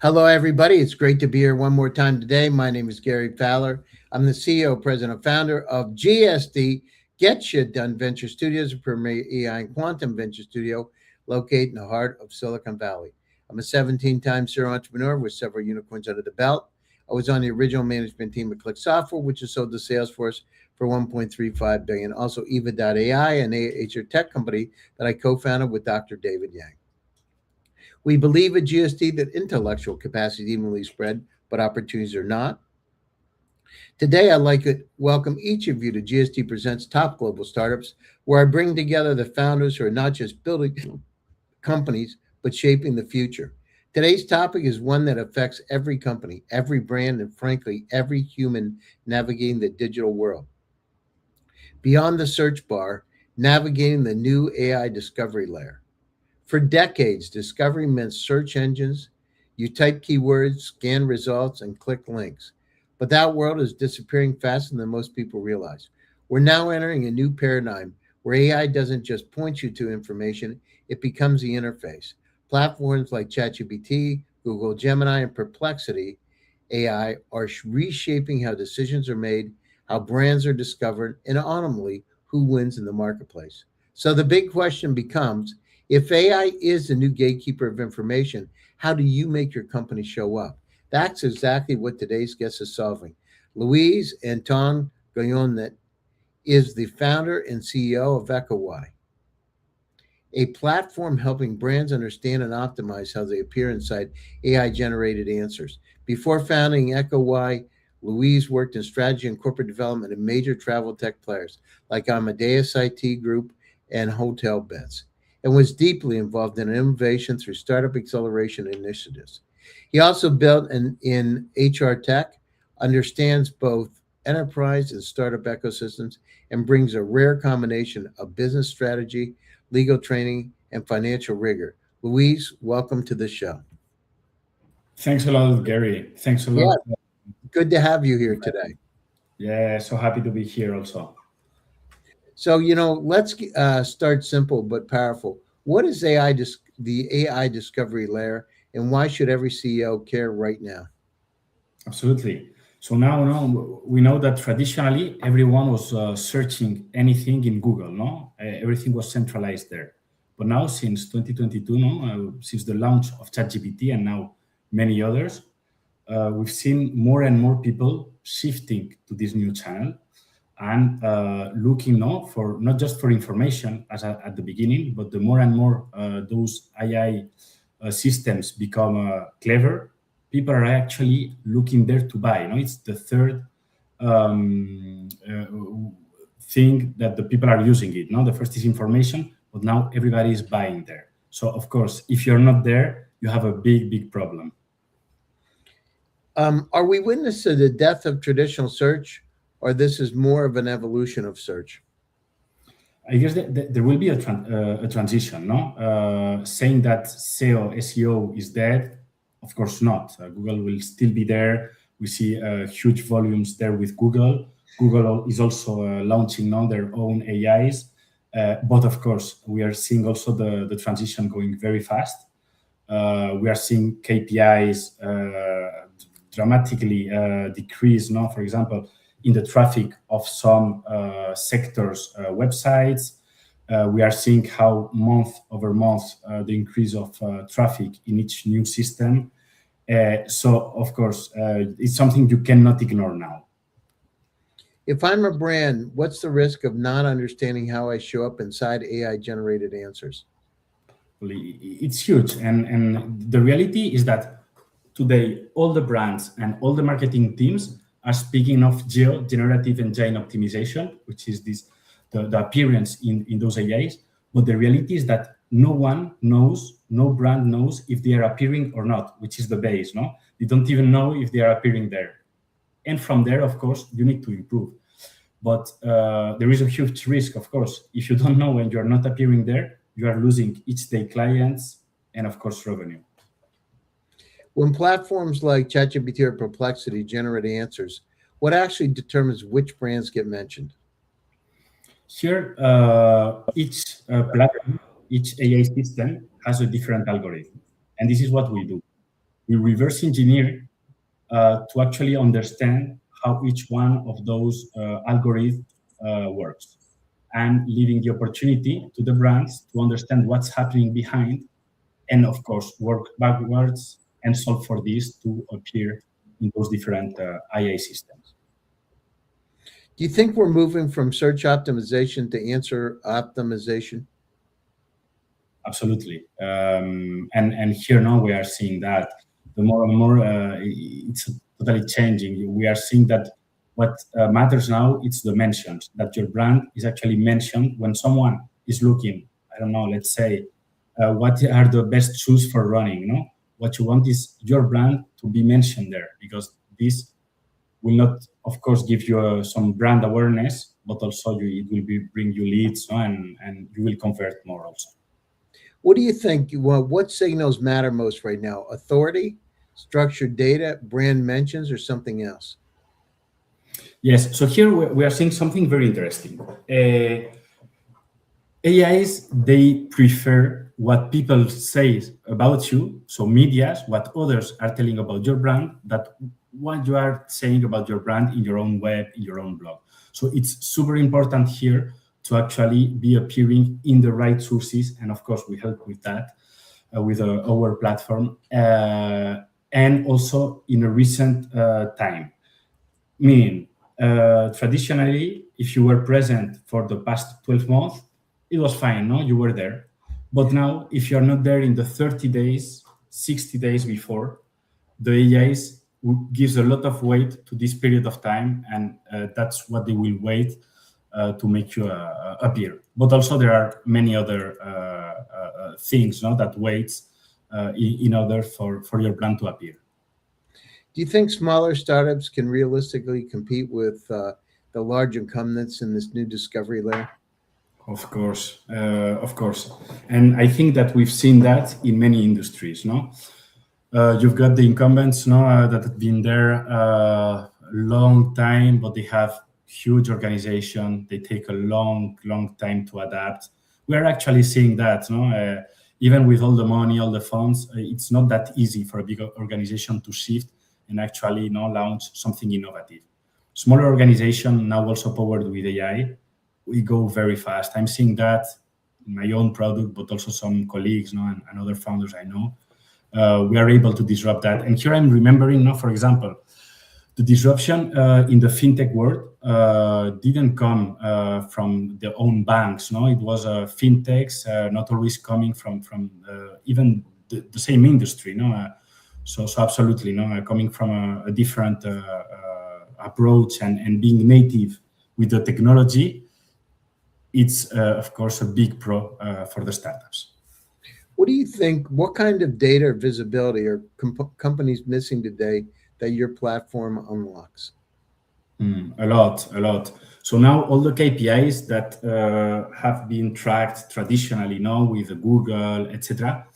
Hello, everybody. It's great to be here one more time today. My name is Gary Fowler. I'm the CEO, President, founder of GSD, Get Shit Done Venture Studios, a premier AI and quantum venture studio located in the heart of Silicon Valley. I'm a 17-time serial entrepreneur with several unicorns under the belt. I was on the original management team at Click Software, which is sold to Salesforce for $1.35 billion. Also, Eva.ai, an HR tech company that I co-founded with Dr. David Yang. We believe at GSD that intellectual capacity is evenly spread, but opportunities are not. Today, I'd like to welcome each of you to GSD Presents Top Global Startups, where I bring together the founders who are not just building companies, but shaping the future. Today's topic is one that affects every company, every brand, and frankly, every human navigating the digital world. Beyond the search bar, navigating the new AI discovery layer. For decades, discovery meant search engines. You type keywords, scan results, and click links. But that world is disappearing faster than most people realize. We're now entering a new paradigm where AI doesn't just point you to information, it becomes the interface. Platforms like ChatGPT, Google Gemini, and Perplexity AI are reshaping how decisions are made, how brands are discovered, and ultimately, who wins in the marketplace. So the big question becomes, if AI is the new gatekeeper of information, how do you make your company show up? That's exactly what today's guest is solving. Luis Antón Gollonet is the founder and CEO of EchoWi, a platform helping brands understand and optimize how they appear inside AI-generated answers. Before founding EchoWi, Luis worked in strategy and corporate development at major travel tech players like Amadeus IT Group and Hotel Beds, and was deeply involved in innovation through startup acceleration initiatives. He also built in HR tech, understands both enterprise and startup ecosystems, and brings a rare combination of business strategy, legal training, and financial rigor. Luis, welcome to the show. Thanks a lot, Gary. Thanks a Yeah, lot. good to have you here today. Yeah, so happy to be here also. So, let's start simple but powerful. What is the AI discovery layer, and why should every CEO care right now? Absolutely. So now, we know that traditionally everyone was searching anything in Google, no? Everything was centralized there. But now, since 2022, since the launch of ChatGPT and now many others, we've seen more and more people shifting to this new channel and looking for not just for information as at the beginning, but the more and more those AI systems become clever, people are actually looking there to buy. It's the third thing that the people are using it. The first is information, but now everybody is buying there. So of course, if you're not there, you have a big problem. Are we witness to the death of traditional search, or this is more of an evolution of search? I guess there will be a transition, saying that SEO is dead, of course not. Google will still be there. We see huge volumes there with Google. Google is also launching now their own AIs. But of course, we are seeing also the transition going very fast. We are seeing KPIs dramatically decrease, for example, in the traffic of some sectors' websites. We are seeing how month over month the increase of traffic in each new system. So, of course, it's something you cannot ignore now. If I'm a brand, what's the risk of not understanding how I show up inside AI-generated answers? Well, it's huge. And the reality is that today, all the brands and all the marketing teams are speaking of Generative Engine Optimization, which is the appearance in those AIs. But the reality is that no one knows, no brand knows if they are appearing or not, which is the base. They don't even know if they are appearing there. And from there, of course, you need to improve. But there is a huge risk, of course. If you don't know when you're not appearing there, you are losing each day clients and, of course, revenue. When platforms like ChatGPT or Perplexity generate answers, what actually determines which brands get mentioned? Here, each platform, each AI system has a different algorithm. And this is what we do. we reverse engineer to actually understand how each one of those algorithms works, and leaving the opportunity to the brands to understand what's happening behind, and of course work backwards and solve for this to appear in those different IA systems. Do you think we're moving from search optimization to answer optimization? Absolutely. And here now we are seeing that the more and more it's totally changing. We are seeing that what matters now, it's the mentions, that your brand is actually mentioned when someone is looking, I don't know, let's say, what are the best shoes for running, no? What you want is your brand to be mentioned there, because this will not, of course, give you some brand awareness, but also it will bring you leads, no? And you will convert more also. What do you think? Well, what signals matter most right now? Authority, structured data, brand mentions, or something else? Yes, so here we are seeing something very interesting. AIs, they prefer what people say about you, so medias, what others are telling about your brand, that what you are saying about your brand in your own web, in your own blog. So it's super important here to actually be appearing in the right sources, and of course we help with that with our platform, and also in a recent time. Meaning, traditionally, if you were present for the past 12 months, it was fine, no? You were there. But now, if you're not there in the 30 days, 60 days before, the AIs gives a lot of weight to this period of time, and that's what they will wait to make you appear. But also there are many other things, no, that waits in order for your brand to appear. Do you think smaller startups can realistically compete with the large incumbents in this new discovery layer? Of course, and I think that we've seen that in many industries. No, you've got the incumbents, no, that have been there a long time, but they have huge organization. They take a long time to adapt. We are actually seeing that, no, even with all the money, all the funds, it's not that easy for a big organization to shift and actually, you know, launch something innovative. Smaller organization now also powered with AI, we go very fast. I'm seeing that in my own product, but also some colleagues, no, and other founders I know. We are able to disrupt that. And here I'm remembering, no, for example, the disruption in the fintech world didn't come from their own banks. No, it was fintechs, not always coming from even the same industry. No, so absolutely, no, coming from a different approach and being native with the technology. It's of course a big pro for the startups. What do you think? What kind of data or visibility are companies missing today that your platform unlocks? A lot. So now all the KPIs that have been tracked traditionally, now with Google, etc.,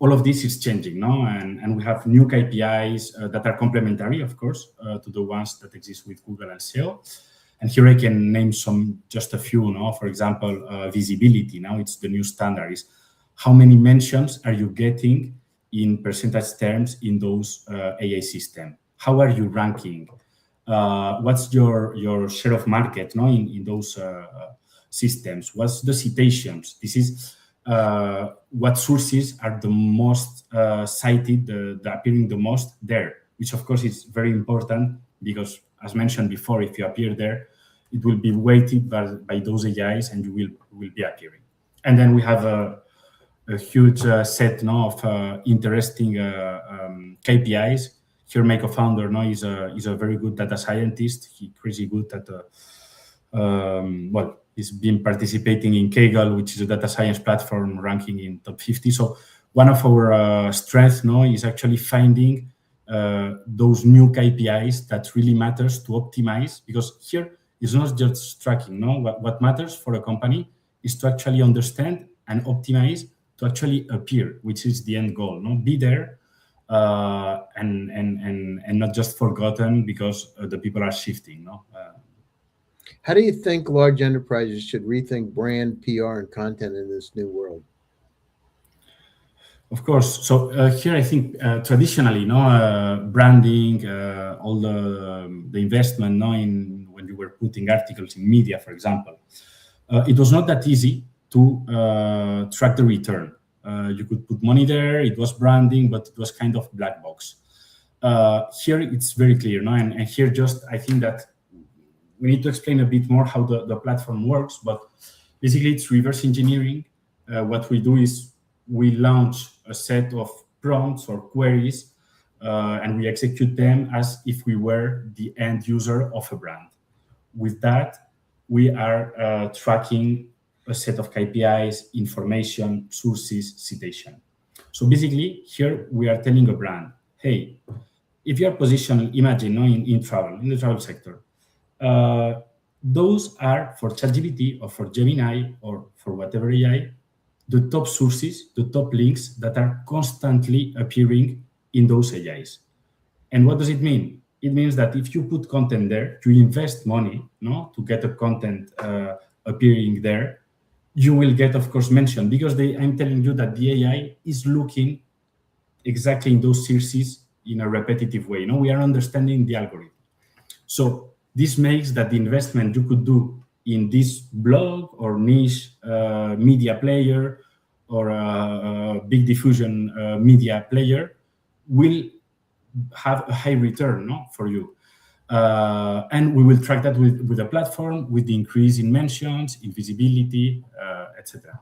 all of this is changing now, and we have new KPIs that are complementary, of course, to the ones that exist with Google and SEO. And here I can name just a few. No, for example, visibility. Now it's the new standard. Is how many mentions are you getting in percentage terms in those AI system? How are you ranking? What's your share of market, no, in those systems? What's the citations? This is what sources are the most cited, the appearing the most there, which of course is very important because, as mentioned before, if you appear there, it will be weighted by those AIs and you will be appearing. And then we have a huge set, no, of interesting KPIs. Here, my co-founder, no, is a very good data scientist. He's pretty good at he's been participating in Kaggle, which is a data science platform ranking in top 50. So one of our strengths, no, is actually finding those new KPIs that really matters to optimize, because here it's not just tracking. No, what matters for a company is to actually understand and optimize to actually appear, which is the end goal. No, be there and not just forgotten because the people are shifting. No. How do you think large enterprises should rethink brand, PR, and content in this new world? Of course. So here, I think traditionally, branding, all the investment, in when you were putting articles in media, for example, it was not that easy to track the return. You could put money there. It was branding, but it was kind of black box. Here, it's very clear, and here, just I think that we need to explain a bit more how the platform works. But basically, it's reverse engineering. What we do is we launch a set of prompts or queries, and we execute them as if we were the end user of a brand. With that, we are tracking a set of KPIs, information, sources, citation. So basically, here we are telling a brand, hey, if you are positioned, imagine, in travel, in the travel sector, those are for ChatGPT or for Gemini or for whatever AI, the top sources, the top links that are constantly appearing in those AIs. And what does it mean? It means that if you put content there, you invest money, to get a content appearing there, you will get, of course, mentioned, because I'm telling you that the AI is looking exactly in those sources in a repetitive way. We are understanding the algorithm. So this makes that the investment you could do in this blog or niche media player or a big diffusion media player will have a high return for you. And we will track that with the platform, with the increase in mentions, in visibility, etc.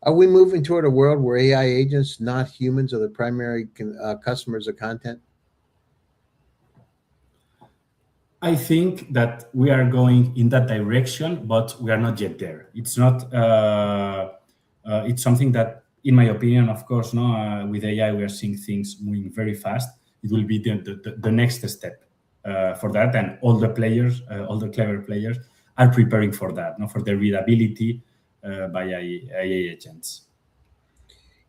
Are we moving toward a world where AI agents, not humans, are the primary customers of content? I think that we are going in that direction, but we are not yet there. It's not. It's something that, in my opinion, of course, with AI, we are seeing things moving very fast. It will be the next step for that, and all the players, all the clever players, are preparing for that, for the readability by AI agents.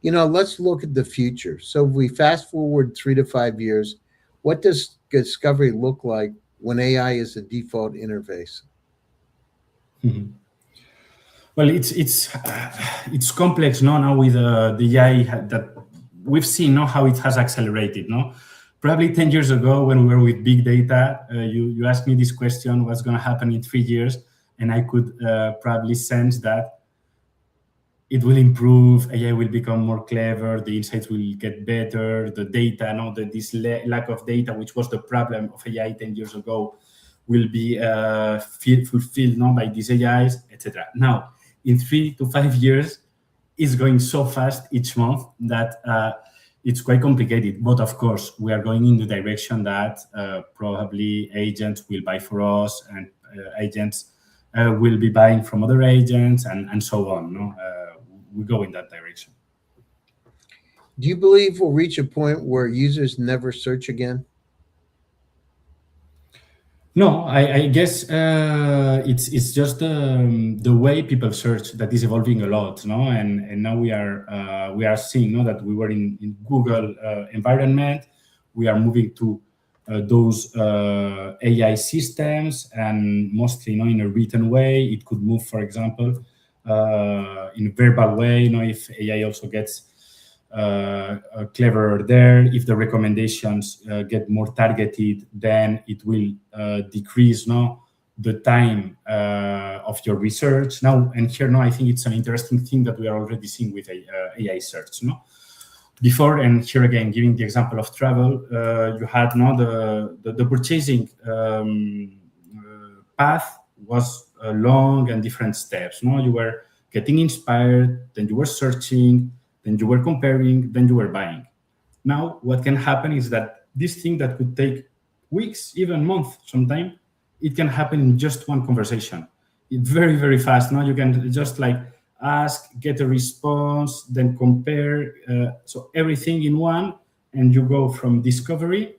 Let's look at the future. So if we fast forward 3 to 5 years, what does discovery look like when AI is the default interface? Mm-hmm. Well, it's complex now with the AI that we've seen how it has accelerated. Probably 10 years ago, when we were with big data, you asked me this question: what's going to happen in 3 years? And I could probably sense that it will improve, AI will become more clever, the insights will get better, the data, this lack of data, which was the problem of AI 10 years ago, will be fulfilled by these AIs, etc. Now, in 3 to 5 years, it's going so fast each month that it's quite complicated. But of course, we are going in the direction that probably agents will buy for us, and agents will be buying from other agents, and so on. We go in that direction. Do you believe we'll reach a point where users never search again? No, I guess it's just the way people search that is evolving a lot, and now we are seeing that we were in Google environment, we are moving to those AI systems, and mostly in a written way. It could move, for example, in a verbal way. If AI also gets cleverer there, if the recommendations get more targeted, then it will decrease the time of your research. And here, I think it's an interesting thing that we are already seeing with AI search. Before, and here again, giving the example of travel, you had the purchasing path was long and different steps. You were getting inspired, then you were searching, then you were comparing, then you were buying. Now, what can happen is that this thing that could take weeks, even months, sometimes, it can happen in just one conversation. It's very, very fast. You can just ask, get a response, then compare. So everything in one, and you go from discovery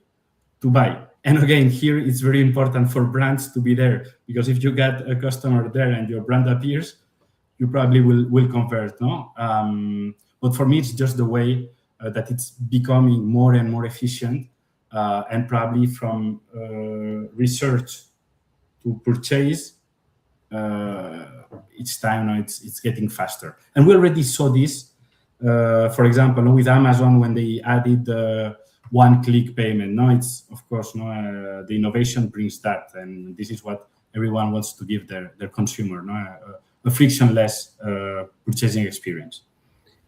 to buy. And again, here it's very important for brands to be there, because if you get a customer there and your brand appears, you probably will convert. But for me, it's just the way that it's becoming more and more efficient, and probably from research to purchase, each time it's getting faster. And we already saw this For example, with Amazon, when they added one-click payment, it's of course the innovation brings that, and this is what everyone wants to give their consumer, a frictionless purchasing experience.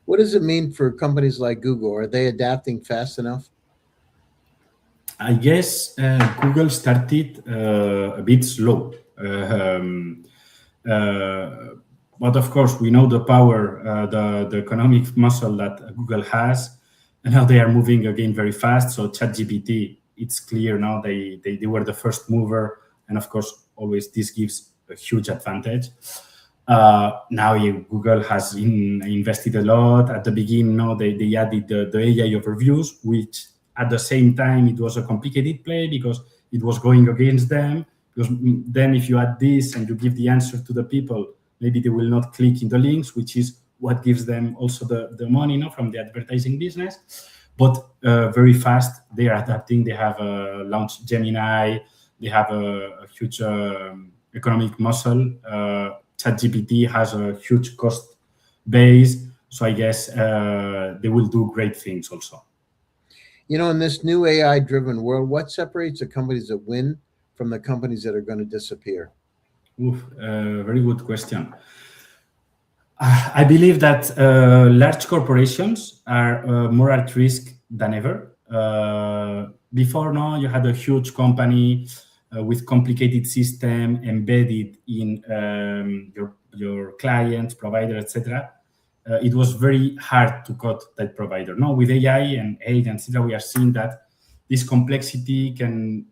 What does it mean for companies like Google? Are they adapting fast enough? I guess Google started a bit slow. But of course, we know the power, the economic muscle that Google has, and how they are moving again very fast. So ChatGPT, it's clear now they were the first mover, and of course, always this gives a huge advantage. Now Google has invested a lot. At the beginning, they added the AI overviews, which at the same time it was a complicated play because it was going against them. Because then if you add this and you give the answer to the people, maybe they will not click in the links, which is what gives them also the money from the advertising business. But very fast, they are adapting. They have launched Gemini. They have a huge economic muscle. ChatGPT has a huge cost base. So I guess they will do great things also. In this new AI-driven world, what separates the companies that win from the companies that are going to disappear? Very good question. I believe that large corporations are more at risk than ever. Before now, you had a huge company with complicated system embedded in your clients, provider, etc. It was very hard to cut that provider. Now with AI and agents, etc., we are seeing that this complexity can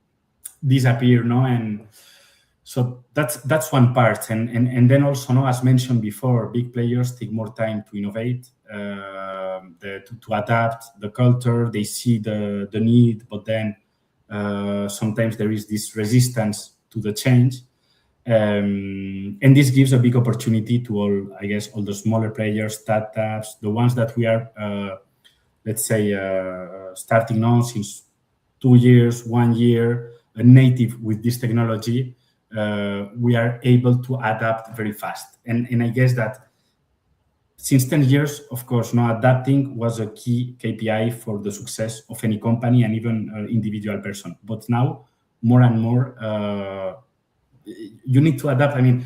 disappear. And so that's one part. And then also, as mentioned before, big players take more time to innovate, to adapt the culture. They see the need, but then sometimes there is this resistance to the change. And this gives a big opportunity to all the smaller players, startups, the ones that we are, starting now since 2 years, 1 year, native with this technology. We are able to adapt very fast. And I guess that since 10 years, of course, adapting was a key KPI for the success of any company and even individual person. But now, more and more, you need to adapt. I mean,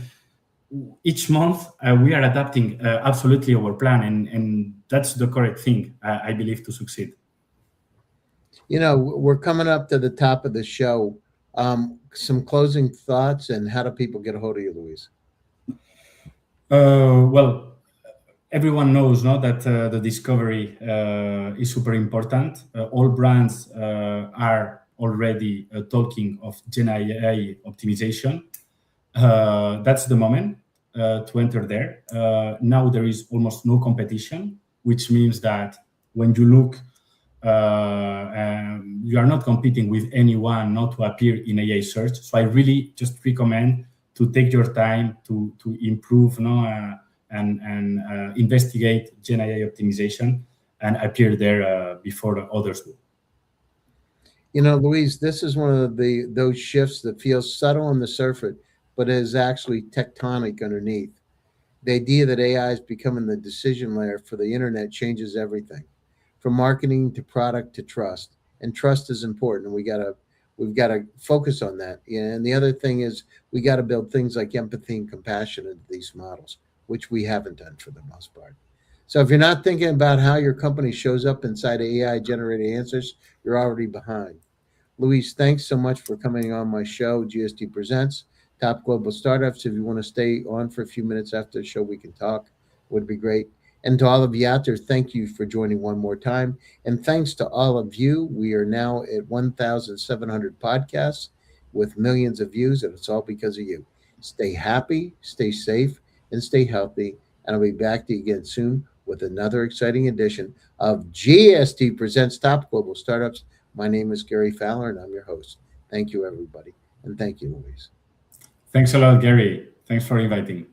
each month we are adapting absolutely our plan, and that's the correct thing, I believe, to succeed. We're coming up to the top of the show. Some closing thoughts, and how do people get a hold of you, Luis? Well, everyone knows that the discovery is super important. All brands are already talking of GenAI optimization. That's the moment to enter there. Now there is almost no competition, which means that when you look, you are not competing with anyone not to appear in AI search. So I really just recommend to take your time to improve and investigate GenAI optimization and appear there before others do. Luis, this is one of those shifts that feels subtle on the surface, but is actually tectonic underneath. The idea that AI is becoming the decision layer for the internet changes everything, from marketing to product to trust. And trust is important. We've got to focus on that. And the other thing is we got to build things like empathy and compassion into these models, which we haven't done for the most part. So if you're not thinking about how your company shows up inside AI generated answers, you're already behind. Luis, thanks so much for coming on my show, GST Presents Top Global Startups. If you want to stay on for a few minutes after the show, we can talk. Would be great. And to all of you out there, thank you for joining one more time. And thanks to all of you. We are now at 1,700 podcasts with millions of views, and it's all because of you. Stay happy, stay safe, and stay healthy. And I'll be back to you again soon with another exciting edition of GST Presents Top Global Startups. My name is Gary Fowler, and I'm your host. Thank you, everybody. And thank you, Luis. Thanks a lot, Gary. Thanks for inviting.